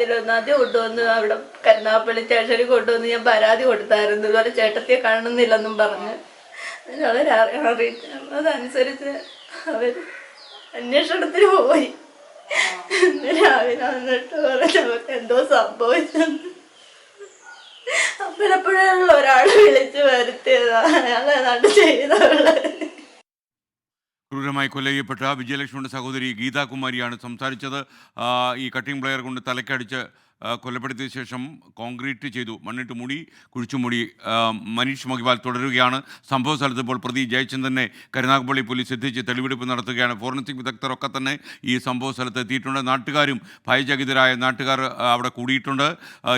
11-ാം തീയതി കൊണ്ടുവന്ന് അവിടെ കരുനാഗപ്പള്ളി സ്റ്റേഷനിൽ കൊണ്ടുവന്ന് ഞാൻ പരാതി കൊടുത്തായിരുന്നു. ഇതുപോലെ ചേട്ടത്തിയെ കാണുന്നില്ലെന്നും പറഞ്ഞ് അവരെ അറിയിച്ചു. അതനുസരിച്ച് അവർ അന്വേഷണത്തിന് പോയി. രാവിലെ വന്നിട്ട് പറഞ്ഞു നമുക്ക് എന്തോ സംഭവിച്ചെന്ന്. അപ്പോഴെപ്പോഴുള്ള ഒരാൾ വിളിച്ചു വരുത്തിയതാണ് അയാൾ ഏതാണ്ട് ചെയ്തവള്. ക്രൂരമായി കൊല ചെയ്യപ്പെട്ട വിജയലക്ഷ്മിയുടെ സഹോദരി ഗീതാകുമാരിയാണ് സംസാരിച്ചത്. ഈ കട്ടിംഗ് പ്ലെയർ കൊണ്ട് തലക്കടിച്ച് കൊലപ്പെടുത്തിയ ശേഷം കോൺക്രീറ്റ് ചെയ്തു, മണ്ണിട്ട് മൂടി, കുഴിച്ചുമൂടി. മനീഷ് മഹിവാൽ തുടരുകയാണ്. സംഭവ സ്ഥലത്ത് ഇപ്പോൾ പ്രതി ജയചന്ദ്രനെ കരുനാഗപ്പള്ളി പോലീസ് എത്തിച്ച് തെളിവെടുപ്പ് നടത്തുകയാണ്. ഫോറൻസിക് വിദഗ്ധരൊക്കെ തന്നെ ഈ സംഭവ സ്ഥലത്ത് എത്തിയിട്ടുണ്ട്. നാട്ടുകാരും ഭയചകിതരായ നാട്ടുകാർ അവിടെ കൂടിയിട്ടുണ്ട്.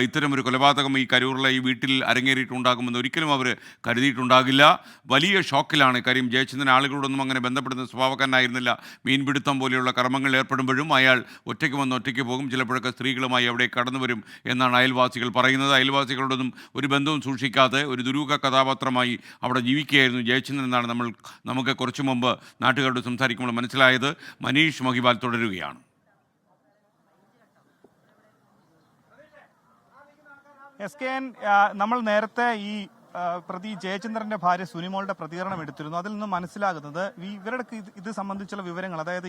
ഇത്തരമൊരു കൊലപാതകം ഈ കരൂറിലെ ഈ വീട്ടിൽ അരങ്ങേറിയിട്ടുണ്ടാകുമെന്ന് ഒരിക്കലും അവർ കരുതിയിട്ടുണ്ടാകില്ല. വലിയ ഷോക്കിലാണ്. കാര്യം ജയചന്ദ്രൻ ആളുകളോടൊന്നും അങ്ങനെ ബന്ധപ്പെടുന്ന സ്വഭാവക്കാരനായിരുന്നില്ല. മീൻപിടുത്തം പോലെയുള്ള കർമ്മങ്ങൾ ഏർപ്പെടുമ്പോഴും അയാൾ ഒറ്റയ്ക്ക് വന്ന് ഒറ്റയ്ക്ക് പോകും. ചിലപ്പോഴൊക്കെ സ്ത്രീകളുമായി അവിടെ വരും എന്നാണ് അയൽവാസികൾ പറയുന്നത്. അയൽവാസികളോടൊന്നും ഒരു ബന്ധവും സൂക്ഷിക്കാതെ ഒരു ദുരൂഹ കഥാപാത്രമായി അവിടെ ജീവിക്കുകയായിരുന്നു ജയചന്ദ്രൻ എന്നാണ് നമുക്ക് കുറച്ചു മുമ്പ് നാട്ടുകാരോട് സംസാരിക്കുമ്പോൾ മനസ്സിലായത്. മനീഷ് മഹിവാൽ തുടരുകയാണ്. നമ്മൾ നേരത്തെ ഈ പ്രതി ജയചന്ദ്രന്റെ ഭാര്യ സുനിമോളുടെ പ്രതികരണം എടുത്തിരുന്നു. അതിൽ നിന്നും മനസ്സിലാകുന്നത് ഇവരുടെ ഇത് സംബന്ധിച്ചുള്ള വിവരങ്ങൾ, അതായത്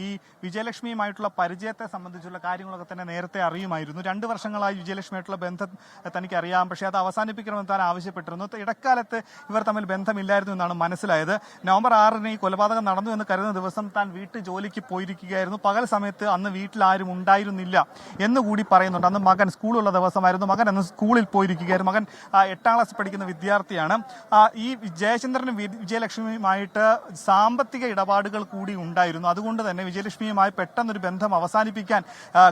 ഈ വിജയലക്ഷ്മിയുമായിട്ടുള്ള പരിചയത്തെ സംബന്ധിച്ചുള്ള കാര്യങ്ങളൊക്കെ തന്നെ നേരത്തെ അറിയുമായിരുന്നു. 2 വർഷങ്ങളായി വിജയലക്ഷ്മിയായിട്ടുള്ള ബന്ധം തനിക്ക് അറിയാം, പക്ഷേ അത് അവസാനിപ്പിക്കണമെന്ന് താൻ ആവശ്യപ്പെട്ടിരുന്നു. ഇടക്കാലത്ത് ഇവർ തമ്മിൽ ബന്ധമില്ലായിരുന്നു എന്നാണ് മനസ്സിലായത്. നവംബർ 6-ന് ഈ കൊലപാതകം നടന്നു എന്ന് കരുതുന്ന ദിവസം താൻ വീട്ടു ജോലിക്ക് പോയിരിക്കുകയായിരുന്നു. പകൽ സമയത്ത് അന്ന് വീട്ടിൽ ആരും ഉണ്ടായിരുന്നില്ല എന്നുകൂടി പറയുന്നുണ്ട്. അന്ന് മകൻ സ്കൂളുള്ള ദിവസമായിരുന്നു. മകൻ അന്ന് സ്കൂളിൽ പോയിരിക്കുകയായിരുന്നു. മകൻ 8ാം ക്ലാസ് പഠിക്കുന്ന വിദ്യാർത്ഥിയാണ്. ഈ ജയചന്ദ്രനും വിജയലക്ഷ്മിയുമായിട്ട് സാമ്പത്തിക ഇടപാടുകൾ കൂടി ഉണ്ടായിരുന്നു. അതുകൊണ്ട് തന്നെ വിജയലക്ഷ്മിയുമായി പെട്ടെന്നൊരു ബന്ധം അവസാനിപ്പിക്കാൻ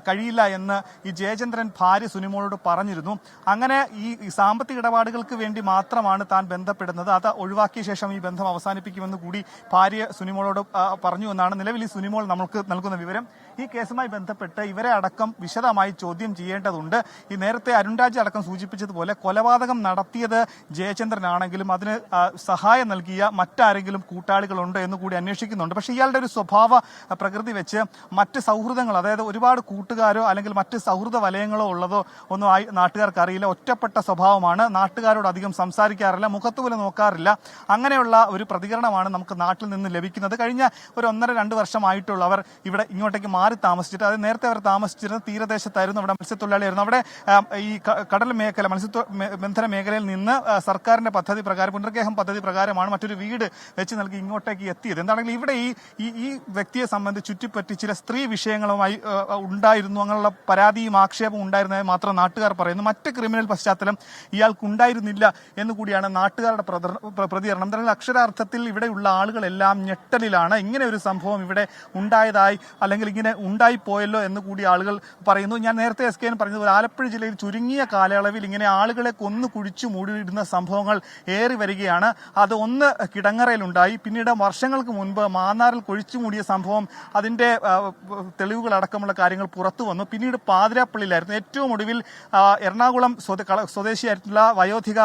കഴിയില്ല എന്ന് ഈ ജയചന്ദ്രൻ ഭാര്യ സുനിമോളോട് പറഞ്ഞിരുന്നു. അങ്ങനെ ഈ സാമ്പത്തിക ഇടപാടുകൾക്ക് വേണ്ടി മാത്രമാണ് താൻ ബന്ധപ്പെടുന്നത്. അത് ഒഴിവാക്കിയ ശേഷം ഈ ബന്ധം അവസാനിപ്പിക്കുമെന്ന് കൂടി ഭാര്യ സുനിമോളോട് പറഞ്ഞു എന്നാണ് നിലവിൽ ഈ സുനിമോൾ നമുക്ക് നൽകുന്ന വിവരം. ഈ കേസുമായി ബന്ധപ്പെട്ട് ഇവരെ അടക്കം വിശദമായി ചോദ്യം ചെയ്യേണ്ടതുണ്ട്. ഈ നേരത്തെ അരുൺരാജ് അടക്കം സൂചിപ്പിച്ചതുപോലെ കൊലപാതകം നടത്തിയത് ജയചന്ദ്രനാണെങ്കിലും അതിന് സഹായം നൽകിയ മറ്റാരെങ്കിലും കൂട്ടാളികളുണ്ടോ എന്ന് കൂടി അന്വേഷിക്കുന്നുണ്ട്. പക്ഷേ ഇയാളുടെ ഒരു സ്വഭാവ പ്രകൃതി വെച്ച് മറ്റ് സൗഹൃദങ്ങൾ, അതായത് ഒരുപാട് കൂട്ടുകാരോ അല്ലെങ്കിൽ മറ്റ് സൗഹൃദ വലയങ്ങളോ ഉള്ളതോ ഒന്നും നാട്ടുകാർക്ക് അറിയില്ല. ഒറ്റപ്പെട്ട സ്വഭാവമാണ്. നാട്ടുകാരോട് അധികം സംസാരിക്കാറില്ല, മുഖത്ത് പോലും നോക്കാറില്ല. അങ്ങനെയുള്ള ഒരു പ്രതികരണമാണ് നമുക്ക് നാട്ടിൽ നിന്ന് ലഭിക്കുന്നത്. കഴിഞ്ഞ ഒരു 1.5-2 വർഷമായിട്ടുള്ളവർ ഇവിടെ ഇങ്ങോട്ടേക്ക് മാറി താമസിച്ചിട്ട്, അത് നേരത്തെ അവർ താമസിച്ചിരുന്ന തീരദേശത്തായിരുന്നു. അവിടെ മത്സ്യത്തൊഴിലാളിയായിരുന്നു. അവിടെ ഈ കടൽ മേഖല, മത്സ്യബന്ധന മേഖലയിൽ നിന്ന് സർക്കാരിന്റെ പദ്ധതി പ്രകാരം, പുനർഗേഹം പദ്ധതി പ്രകാരമാണ് മറ്റൊരു വീട് വെച്ച് നൽകി ഇങ്ങോട്ടേക്ക് എത്തിയത്. എന്താണെങ്കിലും ഇവിടെ ഈ വ്യക്തിയെ സംബന്ധിച്ച് ചുറ്റിപ്പറ്റി ചില സ്ത്രീ വിഷയങ്ങളുമായി ഉണ്ടായിരുന്നു, അങ്ങനെയുള്ള പരാതിയും ആക്ഷേപവും ഉണ്ടായിരുന്നതായി മാത്രം നാട്ടുകാർ പറയുന്നു. മറ്റ് ക്രിമിനൽ പശ്ചാത്തലം ഇയാൾക്കുണ്ടായിരുന്നില്ല എന്നുകൂടിയാണ് നാട്ടുകാരുടെ പ്രതികരണം. എന്തായാലും അക്ഷരാർത്ഥത്തിൽ ഇവിടെയുള്ള ആളുകളെല്ലാം ഞെട്ടലിലാണ്. ഇങ്ങനെ ഒരു സംഭവം ഇവിടെ ഉണ്ടായതായി അല്ലെങ്കിൽ ഇങ്ങനെ ഉണ്ടായിപ്പോയല്ലോ എന്ന് കൂടി ആളുകൾ പറയുന്നു. ഞാൻ നേരത്തെ SKN പറഞ്ഞതുപോലെ ആലപ്പുഴ ജില്ലയിൽ ചുരുങ്ങിയ കാലയളവിൽ ഇങ്ങനെ ആളുകളെ കൊന്നു കുഴിച്ചു മൂടിയിടുന്ന സംഭവങ്ങൾ ഏറി വരികയാണ്. അത് ഒന്ന് കിടങ്ങറയിലുണ്ടായി, പിന്നീട് വർഷങ്ങൾക്ക് മുൻപ് മാന്നാറിൽ കുഴിച്ചു മൂടിയ സംഭവം, അതിന്റെ തെളിവുകളടക്കമുള്ള കാര്യങ്ങൾ പുറത്തു വന്നു. പിന്നീട് പാതിരാപ്പള്ളിയിലായിരുന്നു. ഏറ്റവും ഒടുവിൽ എറണാകുളം സ്വദേശിയായിട്ടുള്ള വയോധിക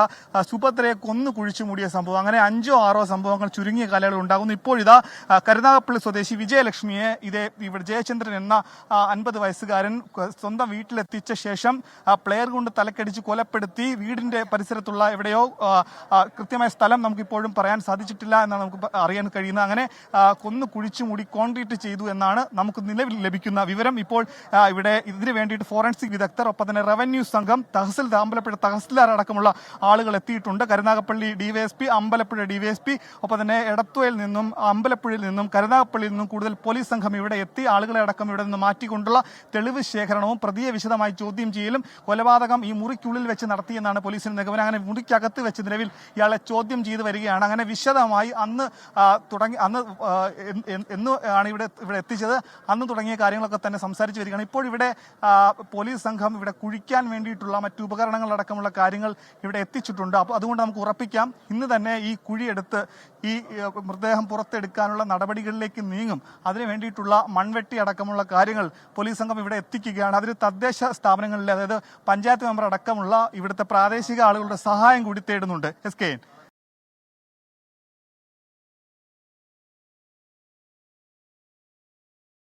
സുഭദ്രയെ കൊന്നു കുഴിച്ചു മൂടിയ സംഭവം. അങ്ങനെ 5-6 സംഭവങ്ങൾ ചുരുങ്ങിയ കാലയളവിൽ ഉണ്ടാകുന്നു. ഇപ്പോഴിതാ കരുനാഗപ്പള്ളി സ്വദേശി വിജയലക്ഷ്മിയെ ഇവിടെ ജയചന്ദ്രൻ എന്ന 50 വയസ്സുകാരൻ സ്വന്തം വീട്ടിലെത്തിച്ച ശേഷം പ്ലെയർ കൊണ്ട് തലക്കടിച്ച് കൊലപ്പെടുത്തി. വീടിന്റെ പരിസരത്തുള്ള എവിടെയോ, കൃത്യമായ സ്ഥലം നമുക്കിപ്പോഴും പറയാൻ സാധിച്ചിട്ടില്ല എന്നാണ് നമുക്ക് അറിയാൻ കഴിയുന്നത്. അങ്ങനെ കൊന്നു കുഴിച്ചു മൂടി കോൺക്രീറ്റ് ചെയ്തു എന്നാണ് നമുക്ക് നിലവിൽ ലഭിക്കുന്ന വിവരം. ഇപ്പോൾ ഇവിടെ ഇതിനു വേണ്ടിയിട്ട് ഫോറൻസിക് വിദഗ്ധർ, ഒപ്പം തന്നെ റവന്യൂ സംഘം, അമ്പലപ്പുഴ തഹസിൽദാർ അടക്കമുള്ള ആളുകൾ എത്തിയിട്ടുണ്ട്. കരുനാഗപ്പള്ളി ഡിവൈഎസ്പി, അമ്പലപ്പുഴ ഡിവൈഎസ്പി, ഒപ്പം തന്നെ എടത്തുവയിൽ നിന്നും അമ്പലപ്പുഴയിൽ നിന്നും കരുനാഗപ്പള്ളിയിൽ നിന്നും കൂടുതൽ പോലീസ് സംഘം ഇവിടെ എത്തി ആളുകളെ അടക്കം ഇവിടെ നിന്ന് മാറ്റിക്കൊണ്ടുള്ള തെളിവ് ശേഖരണവും പ്രതിയെ വിശദമായി ചോദ്യം ചെയ്യലും. കൊലപാതകം ഈ മുറിക്കുള്ളിൽ വെച്ച് നടത്തിയെന്നാണ് പോലീസിന്റെ നിഗമനം. അങ്ങനെ മുറിക്കകത്ത് വെച്ച് നിലവിൽ ഇയാളെ ചോദ്യം ചെയ്ത് വരികയാണ്. അങ്ങനെ വിശദമായി അന്ന് ആണ് ഇവിടെ എത്തിച്ചത്, അന്ന് തുടങ്ങിയ കാര്യങ്ങളൊക്കെ തന്നെ സംസാരിച്ച് വരികയാണ്. ഇപ്പോൾ ഇവിടെ പോലീസ് സംഘം ഇവിടെ കുഴിക്കാൻ വേണ്ടിയിട്ടുള്ള മറ്റു ഉപകരണങ്ങളടക്കമുള്ള കാര്യങ്ങൾ ഇവിടെ എത്തിച്ചിട്ടുണ്ട്. അപ്പോൾ അതുകൊണ്ട് നമുക്ക് ഉറപ്പിക്കാം, ഇന്ന് തന്നെ ഈ കുഴിയെടുത്ത് ഈ മൃതദേഹം പുറത്തെടുക്കാനുള്ള നടപടികളിലേക്ക് നീങ്ങും. അതിനു വേണ്ടിയിട്ടുള്ള മൺവെട്ടി അടക്കമുള്ള കാര്യങ്ങൾ പോലീസ് സംഘം ഇവിടെ എത്തിക്കുകയാണ്. അതിന് തദ്ദേശ സ്ഥാപനങ്ങളിലെ, അതായത് പഞ്ചായത്ത് മെമ്പർ അടക്കമുള്ള ഇവിടുത്തെ പ്രാദേശിക ആളുകളുടെ സഹായം കൂടി തേടുന്നുണ്ട്. SKN.